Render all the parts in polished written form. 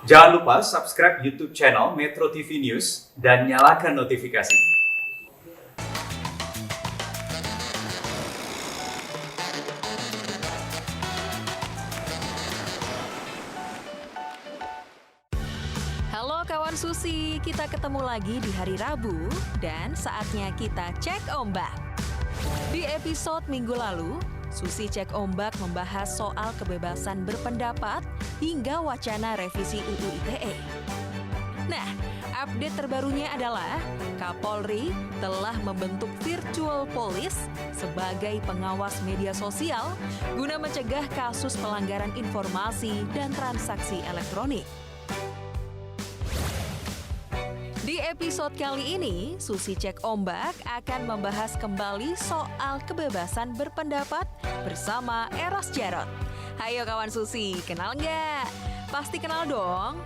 Jangan lupa subscribe YouTube channel Metro TV News dan nyalakan notifikasi. Halo kawan Susi, kita ketemu lagi di hari Rabu dan saatnya kita cek ombak. Di episode minggu lalu, Susi Cek Ombak membahas soal kebebasan berpendapat hingga wacana revisi UU ITE. Nah, update terbarunya adalah Kapolri telah membentuk virtual police sebagai pengawas media sosial guna mencegah kasus pelanggaran informasi dan transaksi elektronik. Di episode kali ini, Susi Cek Ombak akan membahas kembali soal kebebasan berpendapat bersama Eros Jarot. Hayo kawan Susi, kenal nggak? Pasti kenal dong.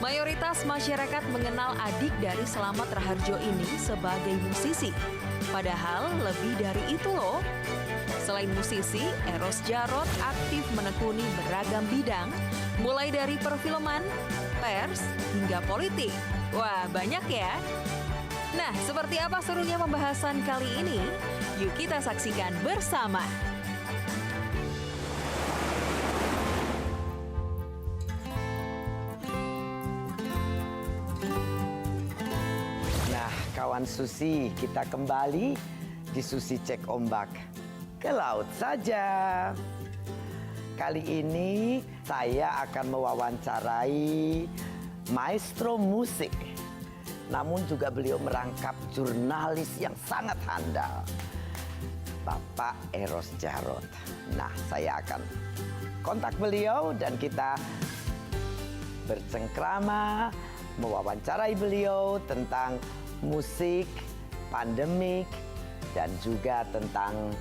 Mayoritas masyarakat mengenal adik dari Slamet Raharjo ini sebagai musisi. Padahal lebih dari itu loh. Selain musisi, Eros Jarot aktif menekuni beragam bidang, mulai dari perfilman, pers, hingga politik. Wah, banyak ya. Nah, seperti apa serunya pembahasan kali ini? Yuk kita saksikan bersama. Nah, kawan Susi, kita kembali di Susi Cek Ombak. Ke laut saja. Kali ini saya akan mewawancarai maestro musik. Namun juga beliau merangkap jurnalis yang sangat handal. Bapak Eros Jarot. Nah, saya akan kontak beliau dan kita bercengkrama, mewawancarai beliau tentang musik, pandemik, dan juga tentang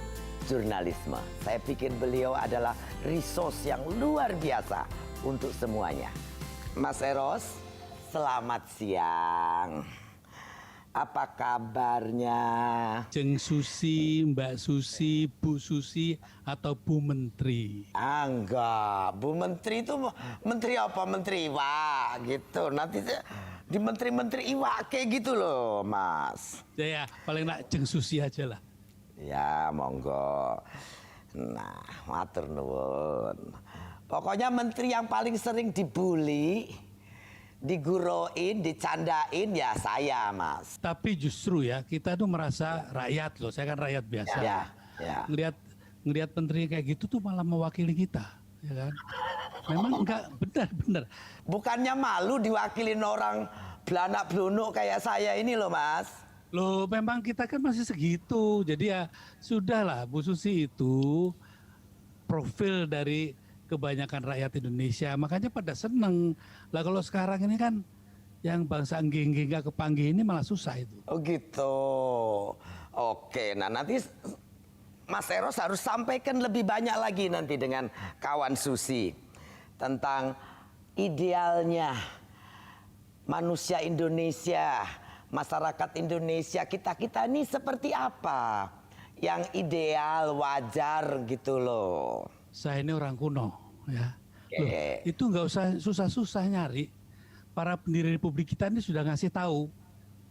jurnalisme. Saya pikir beliau adalah resource yang luar biasa untuk semuanya. Mas Eros, selamat siang. Apa kabarnya? Jeng Susi, Mbak Susi, Bu Susi, atau Bu Menteri? Enggak, Bu Menteri itu menteri apa? Menteri Iwa gitu. Nanti di menteri-menteri Iwa kayak gitu loh, Mas. Ya, paling nak Jeng Susi aja lah. Ya, monggo. Nah, matur nuwun. Pokoknya menteri yang paling sering dibully, diguroin, dicandain ya saya, Mas. Tapi justru ya, kita tuh merasa rakyat loh. Saya kan rakyat biasa. Ya. Ngelihat menteri kayak gitu tuh malah mewakili kita, ya kan? Memang enggak benar. Bukannya malu diwakilin orang belanak blunuk kayak saya ini loh, Mas. Loh, memang kita kan masih segitu. Jadi ya sudahlah, Bu Susi itu profil dari kebanyakan rakyat Indonesia. Makanya pada seneng. Lah kalau sekarang ini kan yang bangsa engging-engging gak kepanggih ini malah susah itu. Oh gitu. Oke, nah nanti Mas Eros harus sampaikan lebih banyak lagi nanti dengan kawan Susi tentang idealnya manusia Indonesia, masyarakat Indonesia, kita ini seperti apa yang ideal, wajar gitu loh. Saya ini orang kuno, ya. Oke. Loh, itu nggak usah susah-susah nyari. Para pendiri Republik kita ini sudah ngasih tahu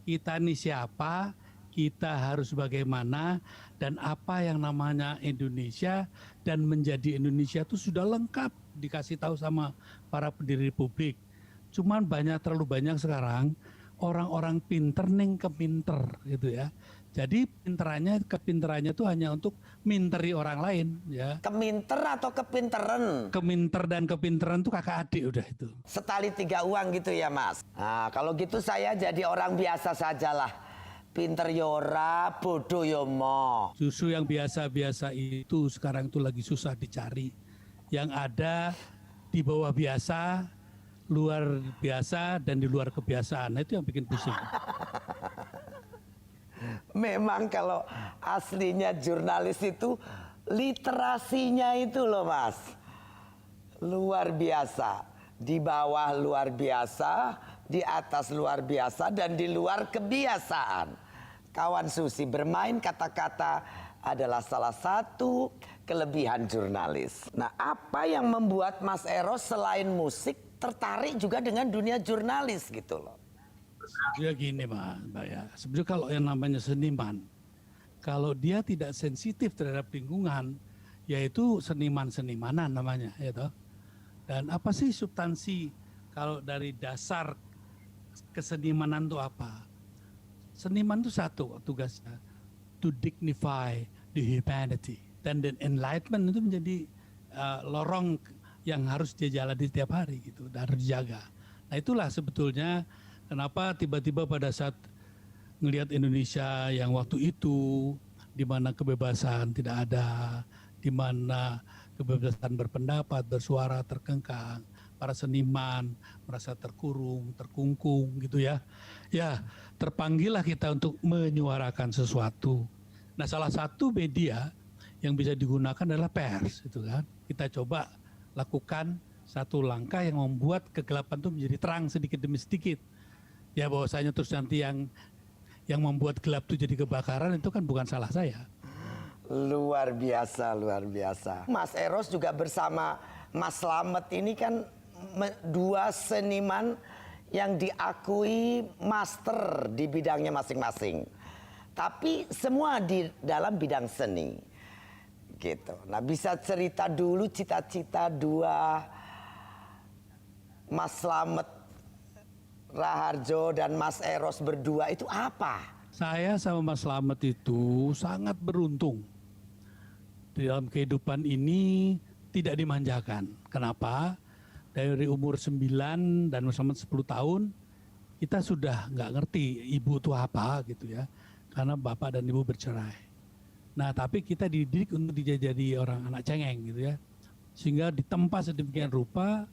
kita ini siapa, kita harus bagaimana, dan apa yang namanya Indonesia dan menjadi Indonesia itu sudah lengkap dikasih tahu sama para pendiri Republik. Cuman terlalu banyak sekarang orang-orang pinter neng kepinter gitu ya. Jadi kepinterannya itu hanya untuk minteri orang lain ya. Keminter atau kepinteran? Keminter dan kepinteran itu kakak adik udah itu. Setali 3 uang gitu ya, Mas. Nah, kalau gitu saya jadi orang biasa sajalah. Pinter yora, bodoh yomo. Susu yang biasa-biasa itu sekarang itu lagi susah dicari. Yang ada di bawah biasa, luar biasa, dan di luar kebiasaan. Nah, itu yang bikin pusing. Memang kalau aslinya jurnalis itu literasinya itu loh, Mas. Luar biasa. Di bawah luar biasa, di atas luar biasa, dan di luar kebiasaan. Kawan Susi bermain kata-kata adalah salah satu kelebihan jurnalis. Nah, apa yang membuat Mas Eros selain musik tertarik juga dengan dunia jurnalis gitu loh? Ya gini Mbak ya, sebenarnya kalau yang namanya seniman, kalau dia tidak sensitif terhadap lingkungan, yaitu seniman-senimanan namanya, ya toh. Dan apa sih substansi kalau dari dasar kesenimanan itu apa? Seniman itu satu tugasnya, to dignify the humanity. Dan the enlightenment itu menjadi lorong yang harus dia jalani setiap hari gitu, dan harus dijaga. Nah itulah sebetulnya kenapa tiba-tiba pada saat ngelihat Indonesia yang waktu itu, di mana kebebasan tidak ada, di mana kebebasan berpendapat, bersuara terkengkang, para seniman merasa terkurung, terkungkung gitu ya. Ya, terpanggillah kita untuk menyuarakan sesuatu. Nah, salah satu media yang bisa digunakan adalah pers, gitu kan. Kita coba lakukan satu langkah yang membuat kegelapan itu menjadi terang sedikit demi sedikit. Ya, bahwasanya terus nanti yang membuat gelap itu jadi kebakaran itu kan bukan salah saya. Luar biasa, luar biasa. Mas Eros juga bersama Mas Slamet ini kan dua seniman yang diakui master di bidangnya masing-masing. Tapi semua di dalam bidang seni. Gitu. Nah, bisa cerita dulu cita-cita dua Mas Slamet Raharjo dan Mas Eros berdua itu apa? Saya sama Mas Slamet itu sangat beruntung. Di dalam kehidupan ini tidak dimanjakan. Kenapa? Dari umur 9 dan Mas Slamet 10 tahun, kita sudah nggak ngerti ibu itu apa gitu ya. Karena bapak dan ibu bercerai. Nah tapi kita dididik untuk jadi orang anak cengeng gitu ya. Sehingga ditempa sedemikian rupa,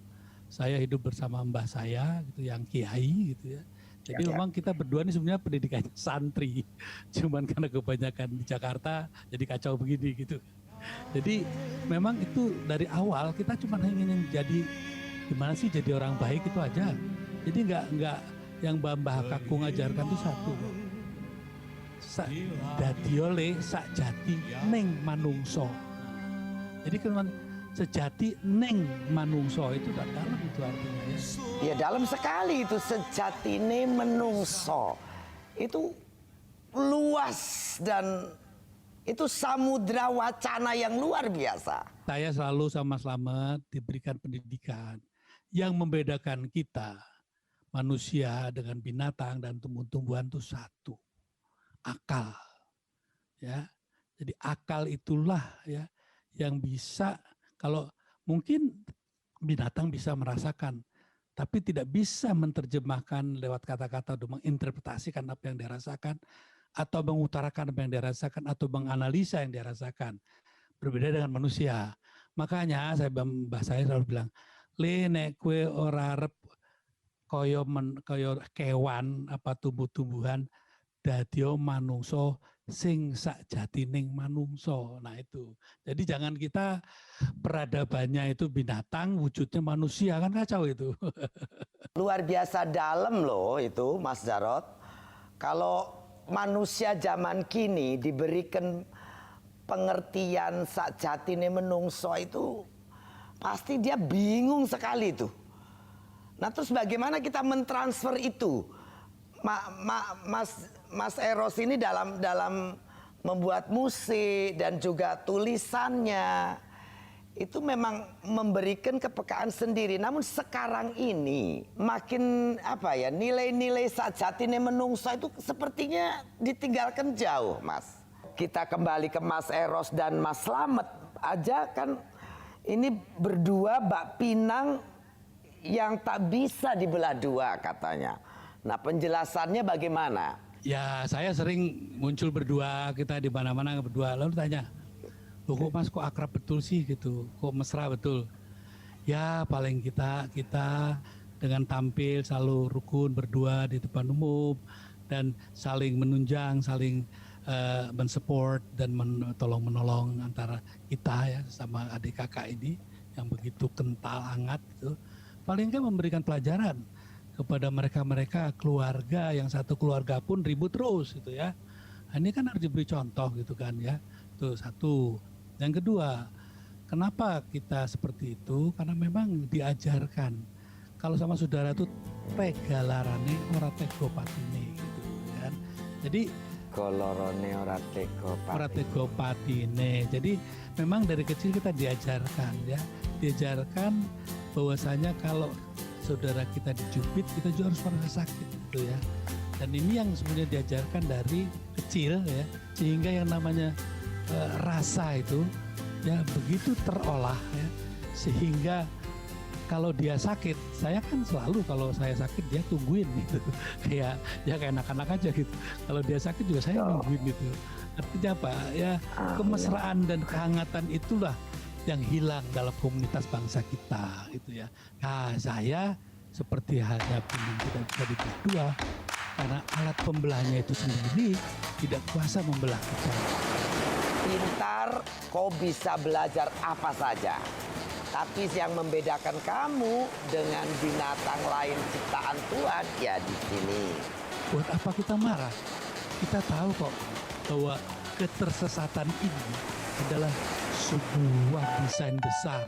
saya hidup bersama mbah saya gitu yang kiai gitu ya. Jadi memang kita berdua ini sebenarnya pendidikannya santri. Cuman karena kebanyakan di Jakarta jadi kacau begini gitu. Jadi memang itu dari awal kita cuma ingin jadi gimana sih jadi orang baik itu aja. Jadi nggak yang Mbah Kakung ajarkan itu satu. Dadiole sak jati neng manungso. Jadi kan sejati neng manungso itu dalam itu artinya ya. Ya dalam sekali itu sejatine menungso. Itu luas dan itu samudra wacana yang luar biasa. Saya selalu sama Slamet diberikan pendidikan yang membedakan kita manusia dengan binatang dan tumbuh-tumbuhan itu satu, akal. Ya. Jadi akal itulah ya yang bisa, kalau mungkin binatang bisa merasakan, tapi tidak bisa menerjemahkan lewat kata-kata untuk menginterpretasikan apa yang dirasakan, atau mengutarakan apa yang dirasakan, atau menganalisa yang dirasakan. Berbeda dengan manusia. Makanya mbah saya selalu bilang, le nek kue ora arep kaya kewan apa tumbuh-tumbuhan, dadio manungso sing sakjatining manungso. Nah itu. Jadi jangan kita peradabannya itu binatang, wujudnya manusia, kan kacau itu. Luar biasa dalam loh itu Mas Jarot. Kalau manusia zaman kini diberikan pengertian sakjatine menungso itu pasti dia bingung sekali itu. Nah terus bagaimana kita mentransfer itu? Mas Eros ini dalam membuat musik dan juga tulisannya itu memang memberikan kepekaan sendiri. Namun sekarang ini makin apa ya, nilai-nilai sakjatine menungso itu sepertinya ditinggalkan jauh, Mas. Kita kembali ke Mas Eros dan Mas Slamet aja kan, ini berdua bak pinang yang tak bisa dibelah dua katanya. Nah penjelasannya bagaimana? Ya saya sering muncul berdua, kita di mana-mana berdua, lalu tanya, loh kok Mas kok akrab betul sih gitu, kok mesra betul. Ya paling kita dengan tampil selalu rukun berdua di depan umum dan saling menunjang, saling mensupport dan tolong-menolong antara kita ya sama adik kakak ini yang begitu kental hangat gitu. Paling nggak memberikan pelajaran kepada mereka-mereka keluarga yang satu keluarga pun ribut terus gitu ya. Ini kan harus diberi contoh gitu kan ya. Itu satu. Yang kedua, kenapa kita seperti itu? Karena memang diajarkan. Kalau sama saudara itu tega larane ora tega patine gitu kan. Jadi Golorone ora tega patine. Jadi memang dari kecil kita diajarkan ya. Diajarkan bahwasanya kalau saudara kita dicubit, kita juga harus merasa sakit gitu ya. Dan ini yang sebenarnya diajarkan dari kecil ya, sehingga yang namanya rasa itu ya begitu terolah ya, sehingga kalau dia sakit, saya kan selalu kalau saya sakit dia tungguin gitu, kayak anak-anak aja gitu. Kalau dia sakit juga saya nungguin gitu. Artinya apa ya, kemesraan dan kehangatan itulah yang hilang dalam komunitas bangsa kita gitu ya. Nah, saya seperti halnya pemimpin tidak bisa diberi dua, karena alat pembelahnya itu sendiri tidak kuasa membelah kita. Pintar, kau bisa belajar apa saja. Tapi yang membedakan kamu dengan binatang lain ciptaan Tuhan ya di sini. Buat apa kita marah? Kita tahu kok bahwa ketersesatan ini adalah sebuah desain besar.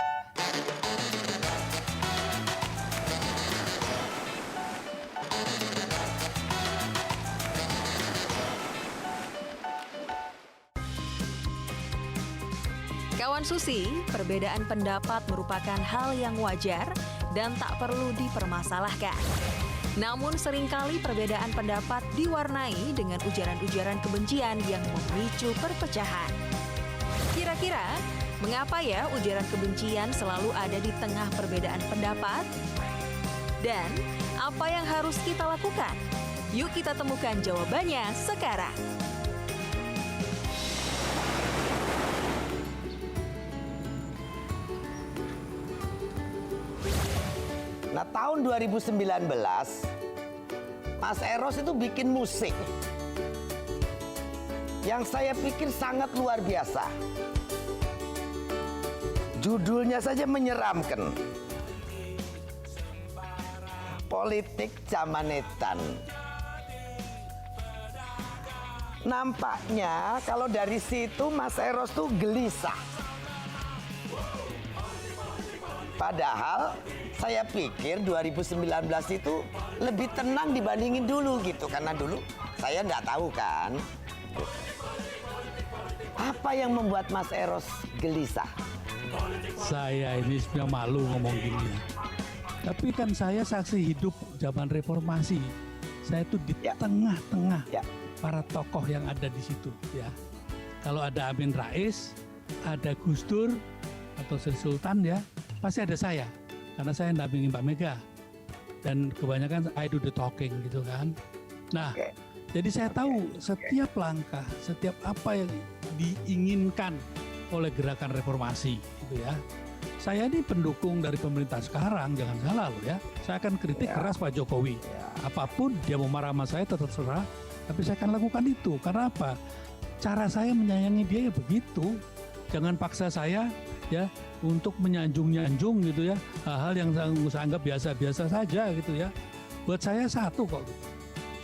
Kawan Susi, perbedaan pendapat merupakan hal yang wajar dan tak perlu dipermasalahkan. Namun seringkali perbedaan pendapat diwarnai dengan ujaran-ujaran kebencian yang memicu perpecahan. Kira-kira, mengapa ya ujaran kebencian selalu ada di tengah perbedaan pendapat? Dan apa yang harus kita lakukan? Yuk kita temukan jawabannya sekarang. Nah, tahun 2019 Mas Eros itu bikin musik yang saya pikir sangat luar biasa. Judulnya saja menyeramkan. Politik Zamanetan. Nampaknya kalau dari situ Mas Eros tuh gelisah. Padahal saya pikir 2019 itu lebih tenang dibandingin dulu gitu. Karena dulu saya nggak tahu kan. Apa yang membuat Mas Eros gelisah? Saya ini sebenarnya malu ngomong gini ya. Tapi kan saya saksi hidup zaman reformasi. Saya tuh di tengah-tengah para tokoh yang ada di situ ya. Kalau ada Amin Rais, ada Gus Dur atau Sri Sultan ya, pasti ada saya. Karena saya ndampingin Pak Mega. Dan kebanyakan I do the talking gitu kan. Nah, jadi saya tahu setiap langkah, setiap apa yang diinginkan oleh gerakan reformasi gitu ya. Saya ini pendukung dari pemerintah sekarang, jangan salah loh ya. Saya akan kritik keras Pak Jokowi. Apapun dia mau marah sama saya terserah, tapi saya akan lakukan itu. Karena apa? Cara saya menyayangi dia ya begitu. Jangan paksa saya ya untuk menyanjung-nyanjung gitu ya, hal-hal yang saya anggap biasa-biasa saja gitu ya. Buat saya satu kok,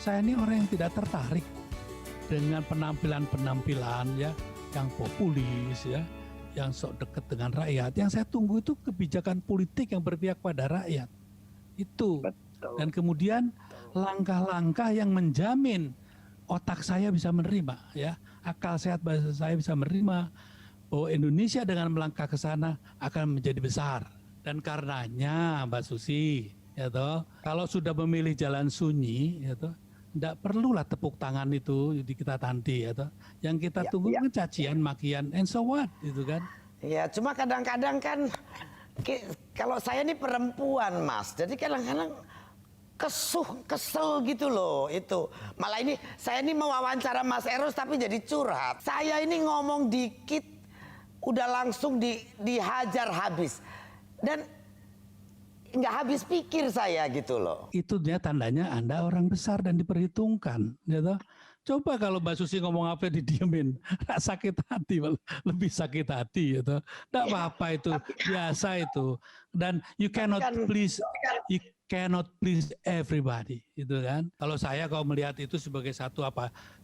saya ini orang yang tidak tertarik dengan penampilan-penampilan ya yang populis ya, yang sok dekat dengan rakyat. Yang saya tunggu itu kebijakan politik yang berpihak pada rakyat itu. Dan kemudian langkah-langkah yang menjamin otak saya bisa menerima ya, akal sehat bahasa saya bisa menerima bahwa Indonesia dengan melangkah ke sana akan menjadi besar. Dan karenanya Mbak Susi, ya toh, kalau sudah memilih jalan sunyi, ya toh, tidak perlulah tepuk tangan itu di kita nanti, ya toh. Yang kita tunggu kan cacian, makian, and so what, gitu kan? Ya, cuma kadang-kadang kan, kalau saya ini perempuan Mas, jadi kadang-kadang kesel gitu loh itu. Malah ini, saya ini mewawancara Mas Eros tapi jadi curhat. Saya ini ngomong dikit, udah langsung dihajar habis dan nggak habis pikir saya gitu loh. Itu dia tandanya Anda orang besar dan diperhitungkan, gitu. Coba kalau Mbak Susi ngomong apa didiemin, sakit hati, lebih sakit hati, gitu. Nggak apa-apa itu, biasa itu. Dan you cannot please everybody, gitu kan. Kalau saya melihat itu sebagai satu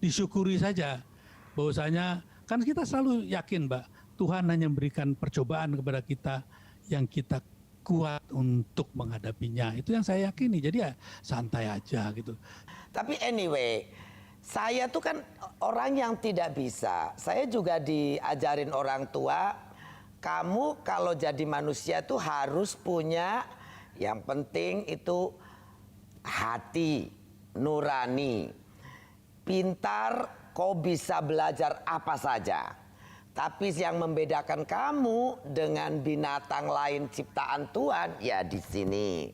disyukuri saja. Bahwasanya Kan kita selalu yakin, Mbak, Tuhan hanya memberikan percobaan kepada kita yang kita kuat untuk menghadapinya. Itu yang saya yakini. Jadi ya santai aja gitu. Tapi anyway, saya tuh kan orang yang tidak bisa. Saya juga diajarin orang tua, kamu kalau jadi manusia tuh harus punya, yang penting itu hati nurani. Pintar, kau bisa belajar apa saja. Tapi yang membedakan kamu dengan binatang lain ciptaan Tuhan, ya di sini.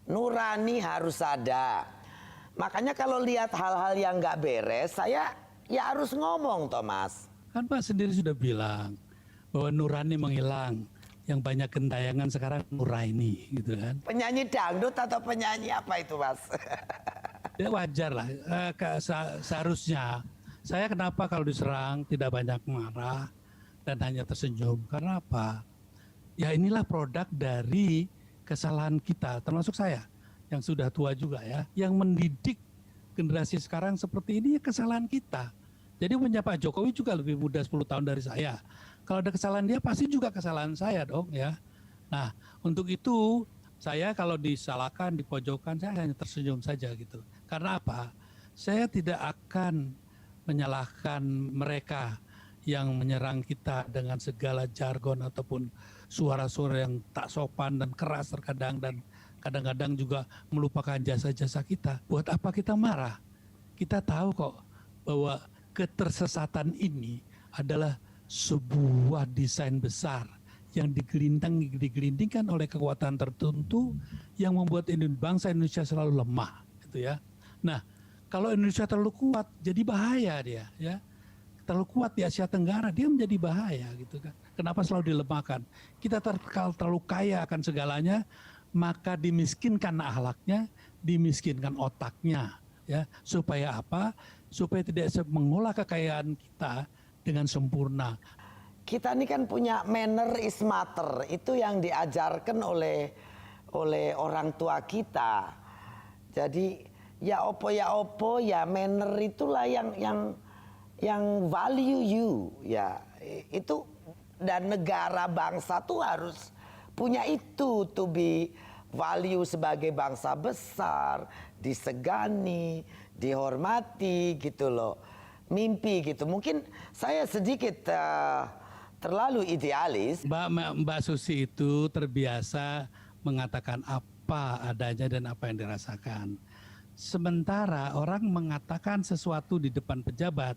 Nurani harus ada. Makanya kalau lihat hal-hal yang nggak beres, saya ya harus ngomong, Thomas. Kan Pak sendiri sudah bilang bahwa nurani menghilang. Yang banyak gentayangan sekarang nuraini gitu kan. Penyanyi dangdut atau penyanyi apa itu, Mas? Ya wajar lah, seharusnya. Saya kenapa kalau diserang tidak banyak marah dan hanya tersenyum? Karena apa? Ya inilah produk dari kesalahan kita, termasuk saya yang sudah tua juga ya. Yang mendidik generasi sekarang seperti ini ya kesalahan kita. Jadi punya Pak Jokowi juga lebih muda 10 tahun dari saya. Kalau ada kesalahan dia pasti juga kesalahan saya dong ya. Nah untuk itu saya kalau disalahkan, dipojokkan saya hanya tersenyum saja gitu. Karena apa? Saya tidak akan menyalahkan mereka yang menyerang kita dengan segala jargon ataupun suara-suara yang tak sopan dan keras terkadang dan kadang-kadang juga melupakan jasa-jasa kita. Buat apa kita marah? Kita tahu kok bahwa ketersesatan ini adalah sebuah desain besar yang digelindingkan oleh kekuatan tertentu yang membuat bangsa Indonesia selalu lemah, gitu ya. Nah, kalau Indonesia terlalu kuat, jadi bahaya dia, ya. Terlalu kuat di Asia Tenggara, dia menjadi bahaya, gitu kan. Kenapa selalu dilemahkan? Kita terlalu kaya akan segalanya, maka dimiskinkan akhlaknya, dimiskinkan otaknya, ya. Supaya apa? Supaya tidak mengolah kekayaan kita dengan sempurna. Kita ini kan punya manner is matter, itu yang diajarkan oleh orang tua kita. Jadi ya opo ya manner itulah yang value you ya itu, dan negara bangsa tuh harus punya itu, to be value sebagai bangsa besar, disegani, dihormati gitu loh, mimpi gitu. Mungkin saya sedikit terlalu idealis. Mbak Susi itu terbiasa mengatakan apa adanya dan apa yang dirasakan. Sementara orang mengatakan sesuatu di depan pejabat,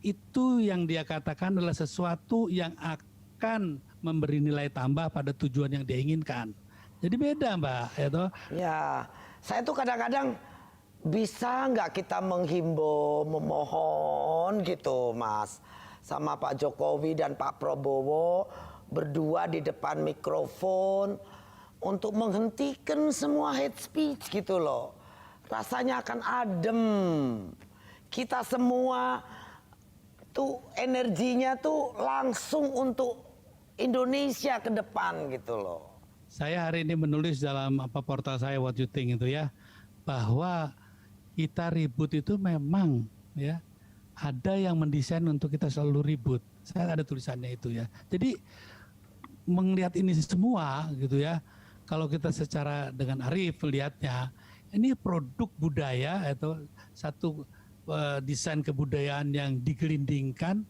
itu yang dia katakan adalah sesuatu yang akan memberi nilai tambah pada tujuan yang dia inginkan. Jadi beda Mbak. Ya, saya tuh kadang-kadang bisa nggak kita menghimbau, memohon gitu Mas, sama Pak Jokowi dan Pak Prabowo berdua di depan mikrofon untuk menghentikan semua hate speech gitu loh. Rasanya akan adem. Kita semua tuh energinya tuh langsung untuk Indonesia ke depan gitu loh. Saya hari ini menulis dalam portal saya What You Think itu ya, bahwa kita ribut itu memang ya ada yang mendesain untuk kita selalu ribut. Saya ada tulisannya itu ya. Jadi melihat ini semua gitu ya, kalau kita secara dengan arif melihatnya, ini produk budaya atau satu desain kebudayaan yang digelindingkan,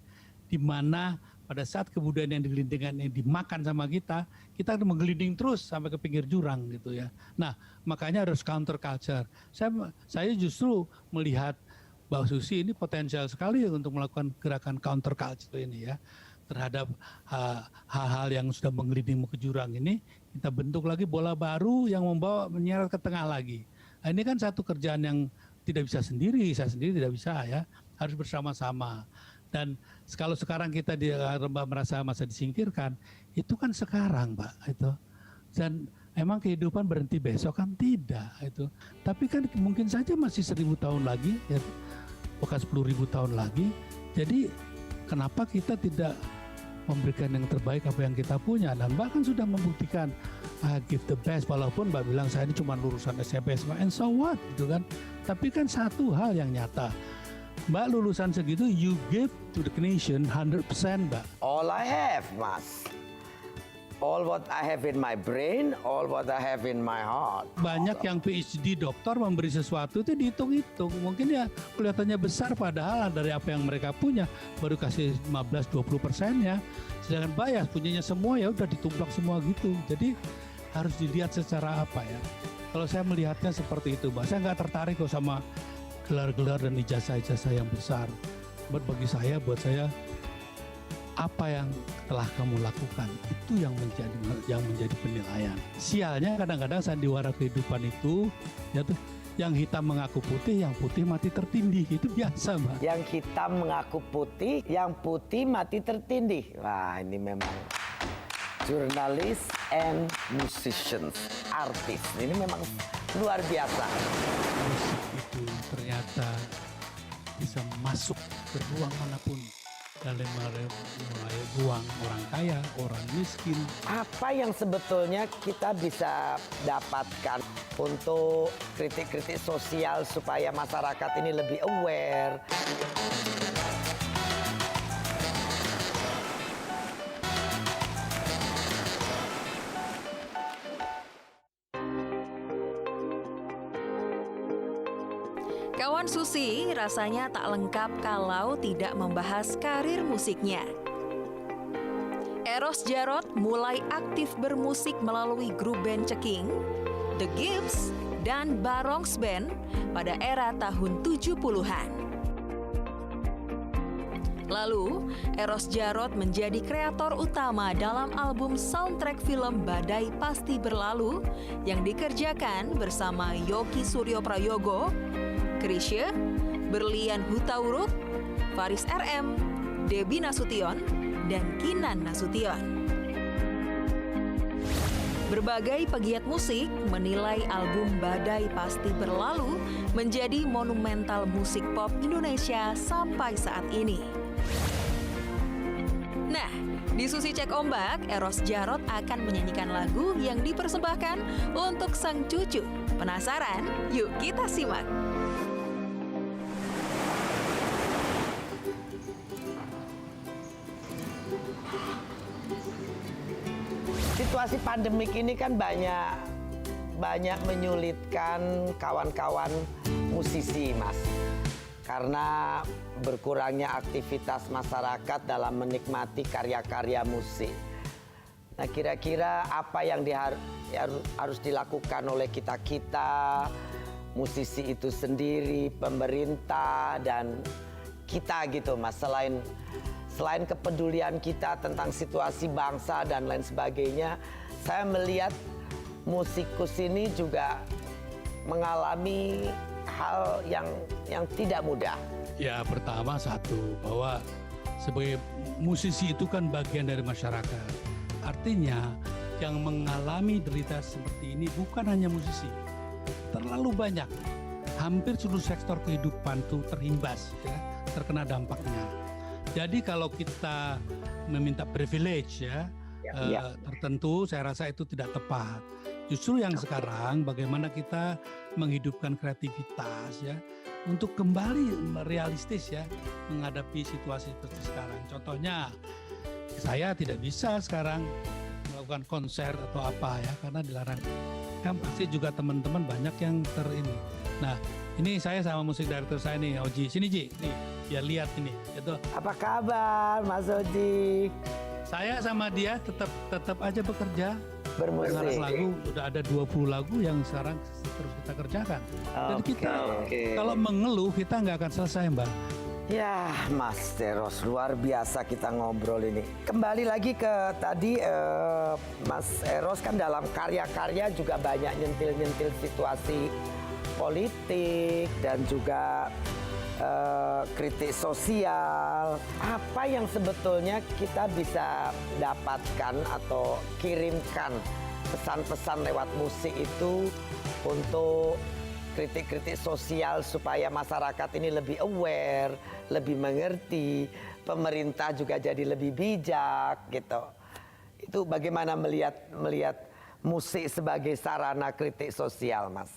di mana pada saat kebudayaan yang digelindingkan ini dimakan sama kita akan menggelinding terus sampai ke pinggir jurang gitu ya. Nah makanya harus counter culture. Saya justru melihat Mbak Susi ini potensial sekali untuk melakukan gerakan counter culture ini ya, terhadap hal-hal yang sudah menggelinding ke jurang ini. Kita bentuk lagi bola baru yang menyeret ke tengah lagi. Nah, ini kan satu kerjaan yang tidak bisa sendiri, saya sendiri tidak bisa ya, harus bersama-sama. Dan kalau sekarang kita merasa masa disingkirkan, itu kan sekarang Mbak itu. Dan emang kehidupan berhenti besok kan tidak itu. Tapi kan mungkin saja masih 1000 tahun lagi, ya, bukan 10.000 tahun lagi. Jadi kenapa kita tidak memberikan yang terbaik apa yang kita punya? Dan Mbak kan sudah membuktikan give the best, walaupun Mbak bilang saya ini cuma lulusan SMP SMA, and so what gitu kan. Tapi kan satu hal yang nyata, Mbak lulusan segitu, you give to the nation 100%, Mbak. All I have, Mas. All what I have in my brain, all what I have in my heart. Banyak yang PhD doktor memberi sesuatu itu dihitung-hitung. Mungkin ya kelihatannya besar padahal dari apa yang mereka punya baru kasih 15-20% ya. Sedangkan Mbak ya punyanya semua ya udah ditumplak semua gitu. Jadi harus dilihat secara apa ya. Kalau saya melihatnya seperti itu, Mbak. Saya nggak tertarik kok sama gelar-gelar dan ijazah-ijazah yang besar. Buat buat saya apa yang telah kamu lakukan itu yang menjadi penilaian. Sialnya kadang-kadang sandiwara kehidupan itu ya tuh yang hitam mengaku putih, yang putih mati tertindih. Itu biasa, Mbak. Yang hitam mengaku putih, yang putih mati tertindih. Wah, ini memang jurnalis and musicians, artis. Ini memang luar biasa. Musik itu ternyata bisa masuk ke ruang manapun. Dalam mulai ruang orang kaya, orang miskin. Apa yang sebetulnya kita bisa dapatkan untuk kritik-kritik sosial supaya masyarakat ini lebih aware? Kawan Susi rasanya tak lengkap kalau tidak membahas karir musiknya. Eros Djarot mulai aktif bermusik melalui grup band Ceking, The Gibbs, dan Baronx Band pada era tahun 70-an. Lalu, Eros Djarot menjadi kreator utama dalam album soundtrack film Badai Pasti Berlalu yang dikerjakan bersama Yoki Suryo Prayogo, Chrisye, Berlian Hutauruk, Faris RM, Debbie Nasution, dan Kinan Nasution. Berbagai pegiat musik menilai album Badai Pasti Berlalu menjadi monumental musik pop Indonesia sampai saat ini. Nah, di Susi Cek Ombak, Eros Djarot akan menyanyikan lagu yang dipersembahkan untuk sang cucu. Penasaran? Yuk kita simak. Situasi pandemik ini kan banyak menyulitkan kawan-kawan musisi, Mas. Karena berkurangnya aktivitas masyarakat dalam menikmati karya-karya musik. Nah, kira-kira apa yang harus dilakukan oleh kita-kita, musisi itu sendiri, pemerintah, dan kita gitu, Mas. Selain kepedulian kita tentang situasi bangsa dan lain sebagainya, saya melihat musikus ini juga mengalami hal yang tidak mudah. Ya, pertama satu, bahwa sebagai musisi itu kan bagian dari masyarakat. Artinya yang mengalami derita seperti ini bukan hanya musisi. Terlalu banyak. Hampir seluruh sektor kehidupan tuh terimbas, ya, terkena dampaknya. Jadi kalau kita meminta privilege tertentu, saya rasa itu tidak tepat. Justru yang sekarang bagaimana kita menghidupkan kreativitas ya untuk kembali realistis ya menghadapi situasi seperti sekarang. Contohnya saya tidak bisa sekarang melakukan konser atau apa ya karena dilarang. Kan pasti juga teman-teman banyak yang ini. Nah, ini saya sama musik director saya nih, Oji. Sini Ji, nih. Ya lihat ini, itu. Apa kabar, Mas Oji? Saya sama dia tetap aja bekerja. Bermusik. Mengarang lagu, udah ada 20 lagu yang sekarang terus kita kerjakan. Dan kita kalau mengeluh kita nggak akan selesai, Mbak. Ya, Mas Eros, luar biasa kita ngobrol ini. Kembali lagi ke tadi, Mas Eros kan dalam karya-karya juga banyak nyentil-nyentil situasi politik dan juga kritik sosial. Apa yang sebetulnya kita bisa dapatkan atau kirimkan pesan-pesan lewat musik itu untuk kritik-kritik sosial supaya masyarakat ini lebih aware, lebih mengerti, pemerintah juga jadi lebih bijak gitu. Itu bagaimana melihat musik sebagai sarana kritik sosial, Mas?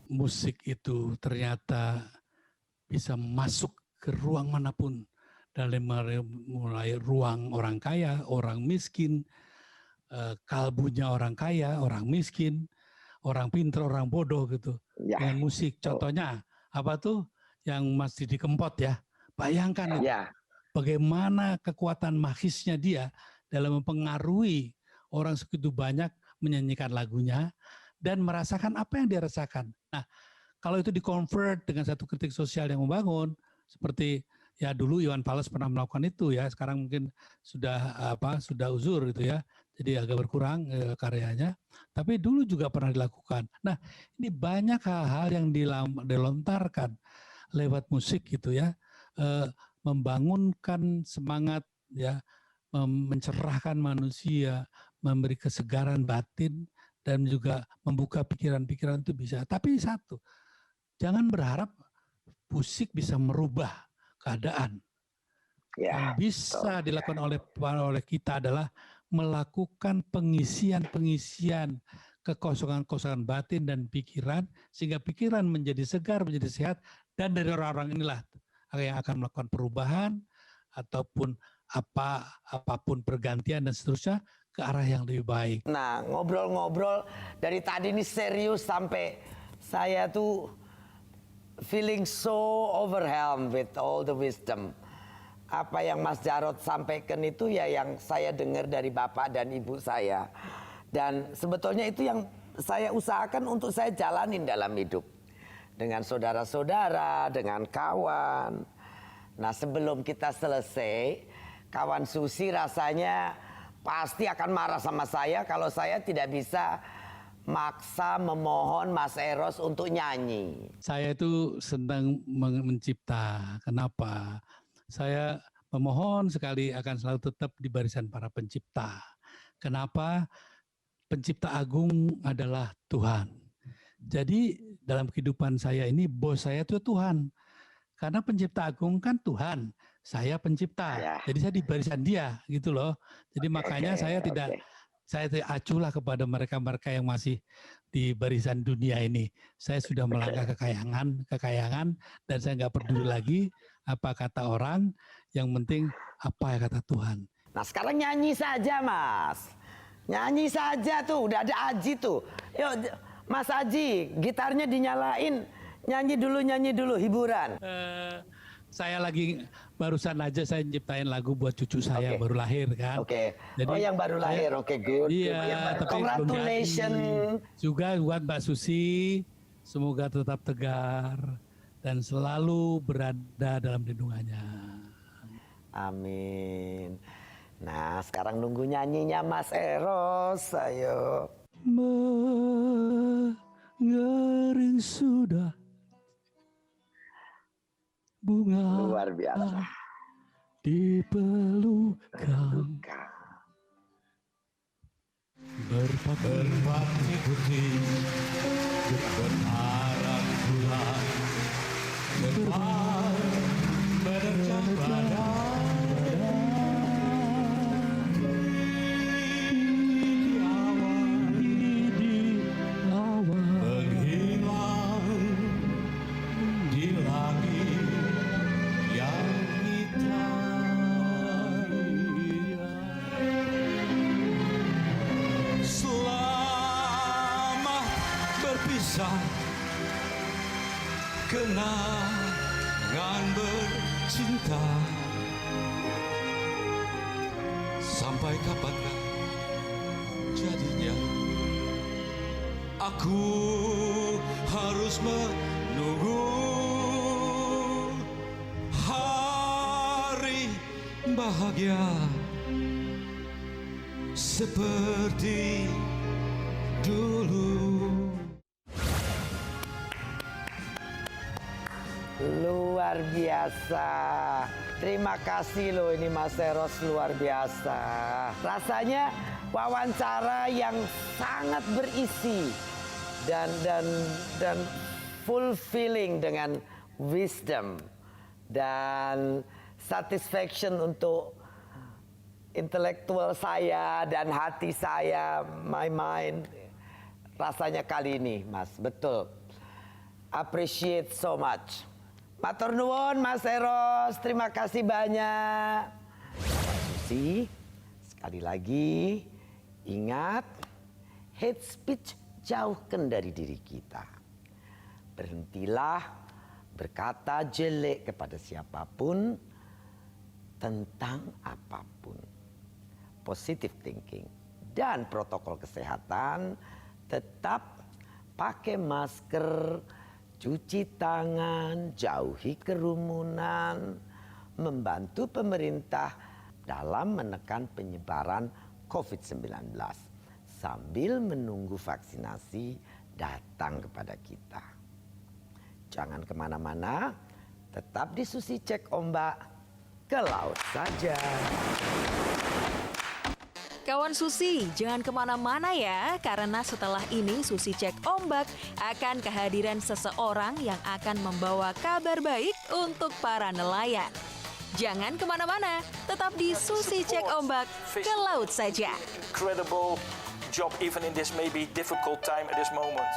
Musik itu ternyata bisa masuk ke ruang manapun, dari mulai ruang orang kaya, orang miskin, kalbunya orang kaya, orang miskin, orang pintar, orang bodoh gitu. Ya. Dengan musik. Contohnya apa tuh yang Mas Didi Kempot ya. Bayangkan itu. Ya. Bagaimana kekuatan magisnya dia dalam mempengaruhi orang segitu banyak menyanyikan lagunya dan merasakan apa yang dia rasakan. Nah, kalau itu di-convert dengan satu kritik sosial yang membangun, seperti ya dulu Iwan Fals pernah melakukan itu ya, sekarang mungkin sudah uzur gitu ya, jadi agak berkurang karyanya. Tapi dulu juga pernah dilakukan. Nah, ini banyak hal-hal yang dilontarkan lewat musik gitu ya, membangunkan semangat ya, mencerahkan manusia, memberi kesegaran batin dan juga membuka pikiran-pikiran itu bisa. Tapi satu, jangan berharap musik bisa merubah keadaan. Ya, yang bisa dilakukan oleh kita adalah melakukan pengisian kekosongan-kosongan batin dan pikiran sehingga pikiran menjadi segar, menjadi sehat, dan dari orang-orang inilah yang akan melakukan perubahan ataupun apapun pergantian dan seterusnya ke arah yang lebih baik. Nah, ngobrol-ngobrol dari tadi ini serius sampai saya tuh feeling so overwhelmed with all the wisdom. Apa yang Mas Jarod sampaikan itu ya yang saya dengar dari Bapak dan Ibu saya. Dan sebetulnya itu yang saya usahakan untuk saya jalanin dalam hidup. Dengan saudara-saudara, dengan kawan. Nah, sebelum kita selesai, kawan Susi rasanya pasti akan marah sama saya kalau saya tidak bisa maksa memohon Mas Eros untuk nyanyi. Saya itu senang mencipta. Kenapa? Saya memohon sekali akan selalu tetap di barisan para pencipta. Kenapa? Pencipta agung adalah Tuhan. Jadi dalam kehidupan saya ini bos saya itu Tuhan. Karena pencipta agung kan Tuhan, saya pencipta. Ya. Jadi saya di barisan dia gitu loh. Jadi makanya saya tidak saya acuhlah kepada mereka-mereka yang masih di barisan dunia ini. Saya sudah melangkah kekayangan dan saya nggak peduli lagi apa kata orang, yang penting apa yang kata Tuhan. Nah, sekarang nyanyi saja, Mas. Nyanyi saja tuh, udah ada Aji tuh. Yuk, Mas Aji, gitarnya dinyalain. Nyanyi dulu hiburan. Saya lagi barusan aja saya nyiptain lagu buat cucu saya baru lahir kan. Oke. Jadi Oh, yang baru lahir. Oke, good. Iya, tapi congratulations. Juga buat Mbak Susi, semoga tetap tegar dan selalu berada dalam lindungannya. Amin. Nah, sekarang nunggu nyanyinya Mas Eros. Ayo. Mengering sudah bunga Luar biasa. dipelukan berpati putih berharap bulan terbang menerjang badai di awan menghilang di langit yang hitam. Selamat berpisah, kenangan bercinta. Sampai kapankah jadinya? Aku harus menunggu hari bahagia seperti dulu. Luar biasa. Terima kasih loh ini Mas Eros, luar biasa. Rasanya wawancara yang sangat berisi dan fulfilling dengan wisdom dan satisfaction untuk intelektual saya dan hati saya, my mind. Rasanya kali ini, Mas, betul. Appreciate so much. Matur nuwun Mas Eros, terima kasih banyak. Susi, sekali lagi ingat, hate speech jauhkan dari diri kita. Berhentilah berkata jelek kepada siapapun tentang apapun. Positive thinking dan protokol kesehatan, tetap pakai masker, cuci tangan, jauhi kerumunan, membantu pemerintah dalam menekan penyebaran COVID-19 sambil menunggu vaksinasi datang kepada kita. Jangan kemana-mana, tetap di Susi Cek Ombak, ke laut saja. Kawan Susi, jangan kemana-mana ya, karena setelah ini Susi Cek Ombak akan kehadiran seseorang yang akan membawa kabar baik untuk para nelayan. Jangan kemana-mana, tetap di Susi Cek Ombak, ke laut saja. Incredible job even in this maybe difficult time at this moment.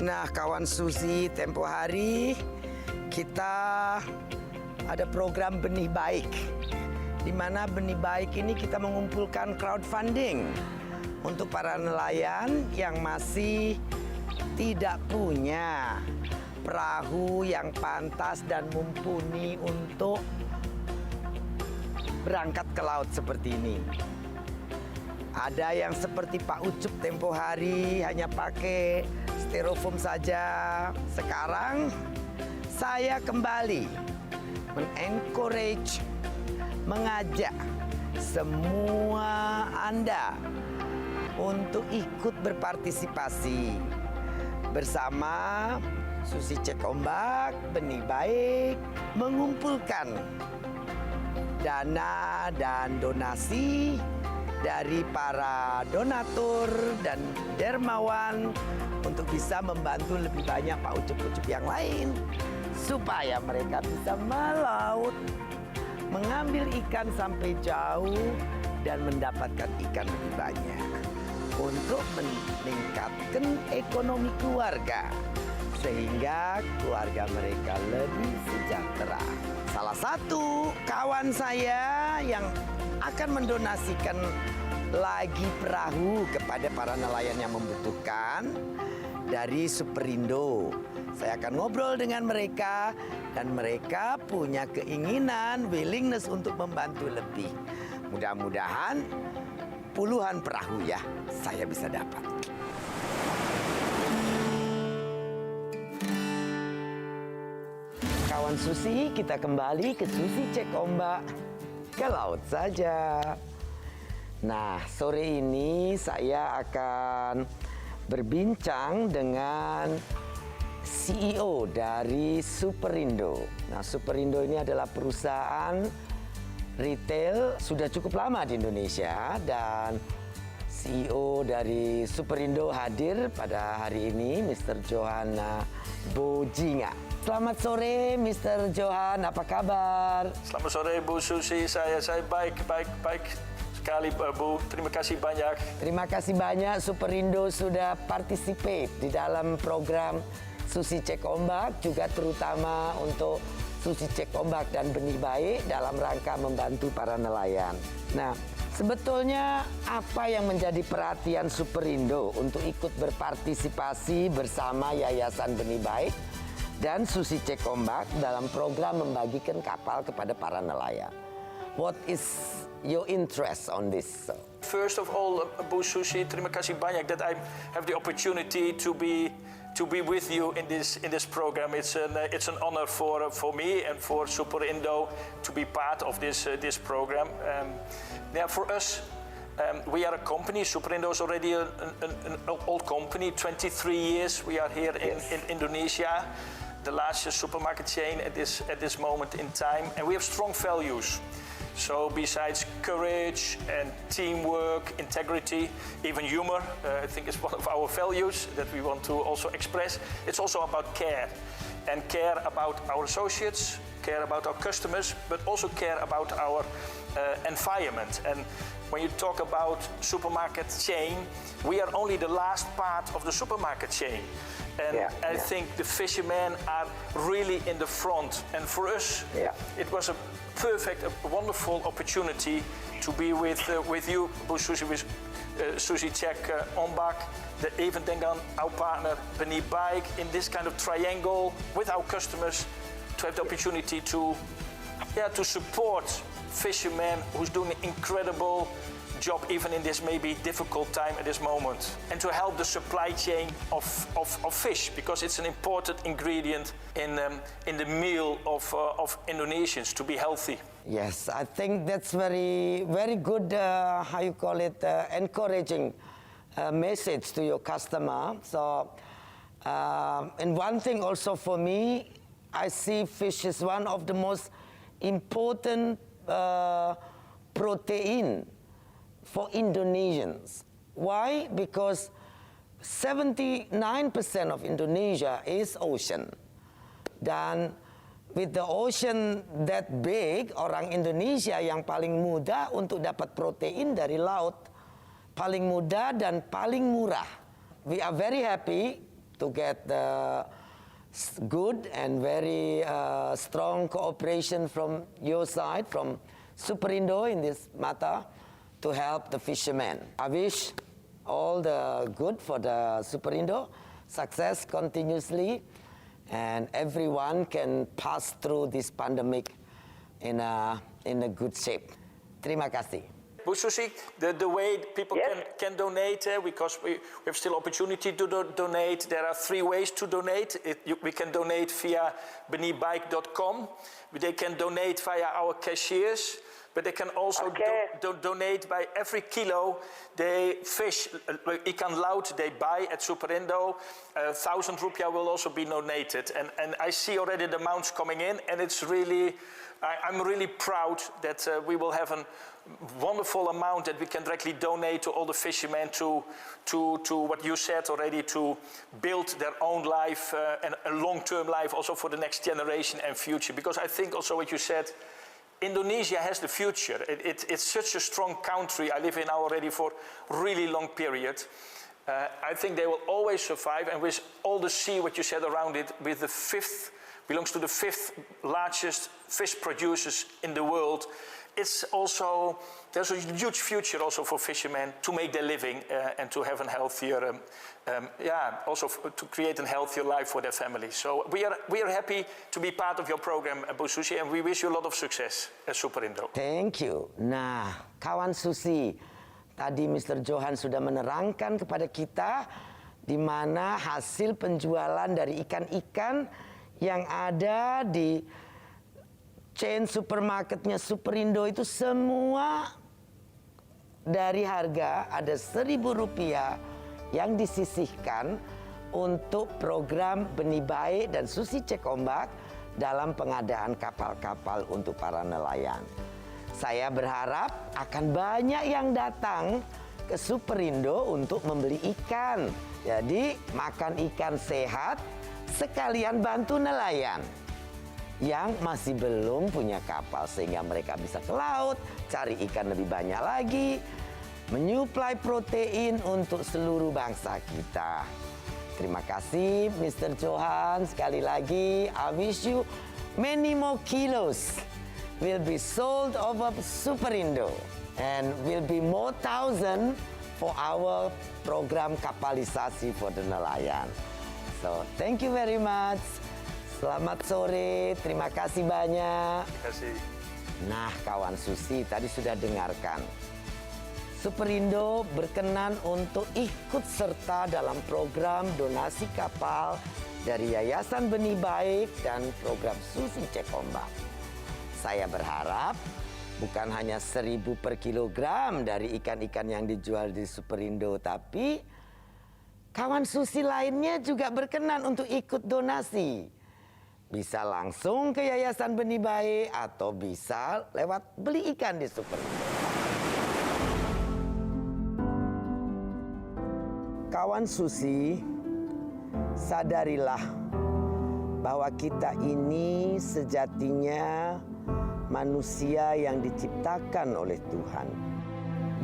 Nah, kawan Susi, tempo hari kita ada program Benih Baik, di mana Benih Baik ini kita mengumpulkan crowdfunding untuk para nelayan yang masih tidak punya perahu yang pantas dan mumpuni untuk berangkat ke laut seperti ini. Ada yang seperti Pak Ucup tempo hari hanya pakai styrofoam saja. Sekarang saya kembali mengencourage, mengajak semua Anda untuk ikut berpartisipasi bersama Susi Cek Ombak, Benih Baik, mengumpulkan dana dan donasi dari para donatur dan dermawan untuk bisa membantu lebih banyak Pak Ucup-Ucup yang lain supaya mereka bisa melaut, mengambil ikan sampai jauh dan mendapatkan ikan lebih banyak untuk meningkatkan ekonomi keluarga sehingga keluarga mereka lebih sejahtera. Salah satu kawan saya yang akan mendonasikan lagi perahu kepada para nelayan yang membutuhkan dari Superindo. Saya akan ngobrol dengan mereka dan mereka punya keinginan, willingness untuk membantu lebih. Mudah-mudahan puluhan perahu ya saya bisa dapat. Kawan Susi, kita kembali ke Susi Cek Ombak, ke laut saja. Nah, sore ini saya akan berbincang dengan CEO dari Superindo. Nah, Superindo ini adalah perusahaan retail sudah cukup lama di Indonesia dan CEO dari Superindo hadir pada hari ini, Mr. Johan Bojinga. Selamat sore, Mr. Johan. Apa kabar? Selamat sore, Bu Susi. Saya baik sekali, Bu. Terima kasih banyak. Terima kasih banyak Superindo sudah participate di dalam program Susi Cek Ombak, juga terutama untuk Susi Cek Ombak dan Benih Baik dalam rangka membantu para nelayan. Nah, sebetulnya apa yang menjadi perhatian Superindo untuk ikut berpartisipasi bersama Yayasan Benih Baik dan Susi Cek Ombak dalam program membagikan kapal kepada para nelayan? What is your interest on this? First of all, Bu Susi, terima kasih banyak that I have the opportunity to be to be with you in this program. It's an honor for me and for Super Indo to be part of this program. For us, we are a company. Super Indo is already an old company. 23 years we are here in Indonesia, the largest supermarket chain at this moment in time, and we have strong values. So besides courage and teamwork, integrity, even humor, I think it's one of our values that we want to also express. It's also about care, and care about our associates, care about our customers, but also care about our environment. And when you talk about supermarket chain, we are only the last part of the supermarket chain. And I think the fishermen are really in the front. And for us, it was a wonderful opportunity to be with you, Bu Susi, with Susi Check Ombak, even dengan our partner Beni Baik, in this kind of triangle with our customers, to have the opportunity to support fishermen who's doing an incredible job even in this maybe difficult time at this moment, and to help the supply chain of fish, because it's an important ingredient in the meal of Indonesians to be healthy. Yes, I think that's very good, encouraging message to your customer. So, and one thing also for me, I see fish is one of the most important protein for Indonesians. Why? Because 79% of Indonesia is ocean. Dan with the ocean that big, orang Indonesia yang paling mudah untuk dapat protein dari laut, paling mudah dan paling murah. We are very happy to get the good and very strong cooperation from your side, from Superindo in this matter, to help the fishermen. I wish all the good for the Superindo, success continuously, and everyone can pass through this pandemic in a good shape. Terima kasih. Bu Susi, the way people can donate, because we have still opportunity to donate. There are 3 ways to donate. We can donate via benibaik.com. They can donate via our cashiers. But they can also donate by every kilo they fish, ikan laut, they buy at Superindo. 1,000 rupiah will also be donated. And I see already the amounts coming in, and it's really, I'm really proud that we will have a wonderful amount that we can directly donate to all the fishermen to what you said already, to build their own life and a long-term life also for the next generation and future. Because I think also what you said, Indonesia has the future. It's such a strong country. I live in now already for a really long period. I think they will always survive, and with all the sea, what you said around it, with belongs to the 5th largest fish producers in the world. It's also, there's a huge future also for fishermen to make their living and to have a healthier, also to create a healthier life for their family. So we are happy to be part of your program, Bu Susi, and we wish you a lot of success at Superindo. Thank you. Nah, kawan Susi, tadi Mr. Johan sudah menerangkan kepada kita di mana hasil penjualan dari ikan-ikan yang ada di chain supermarketnya Superindo itu semua dari harga ada Rp1.000 yang disisihkan untuk program Beni Baik dan Susi Cek Ombak dalam pengadaan kapal-kapal untuk para nelayan. Saya berharap akan banyak yang datang ke Superindo untuk membeli ikan. Jadi makan ikan sehat sekalian bantu nelayan yang masih belum punya kapal, sehingga mereka bisa ke laut, cari ikan lebih banyak lagi, menyuplai protein untuk seluruh bangsa kita. Terima kasih Mr. Johan, sekali lagi I wish you many more kilos will be sold over Superindo and will be more thousand for our program kapalisasi for the nelayan. So thank you very much. Selamat sore, terima kasih banyak. Terima kasih. Nah, kawan Susi tadi sudah dengarkan. Superindo berkenan untuk ikut serta dalam program donasi kapal dari Yayasan Benih Baik dan program Susi Cek Ombak. Saya berharap bukan hanya 1.000 per kilogram dari ikan-ikan yang dijual di Superindo, tapi kawan Susi lainnya juga berkenan untuk ikut donasi. Bisa langsung ke Yayasan Benih Baik atau bisa lewat beli ikan di Superindo. Kawan Susi, sadarilah bahwa kita ini sejatinya manusia yang diciptakan oleh Tuhan,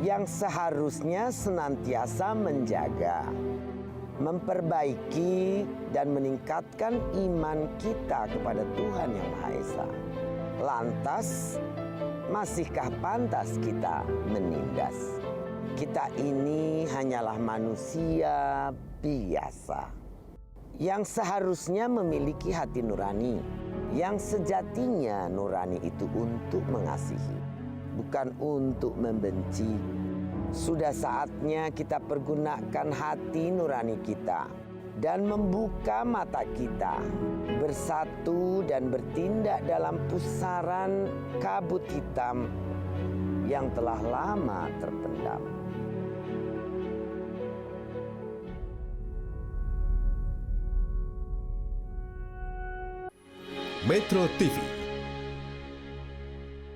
yang seharusnya senantiasa menjaga, memperbaiki dan meningkatkan iman kita kepada Tuhan Yang Maha Esa. Lantas, masihkah pantas kita menindas? Kita ini hanyalah manusia biasa yang seharusnya memiliki hati nurani, yang sejatinya nurani itu untuk mengasihi, bukan untuk membenci. Sudah saatnya kita pergunakan hati nurani kita dan membuka mata kita, bersatu dan bertindak dalam pusaran kabut hitam yang telah lama terpendam. Metro TV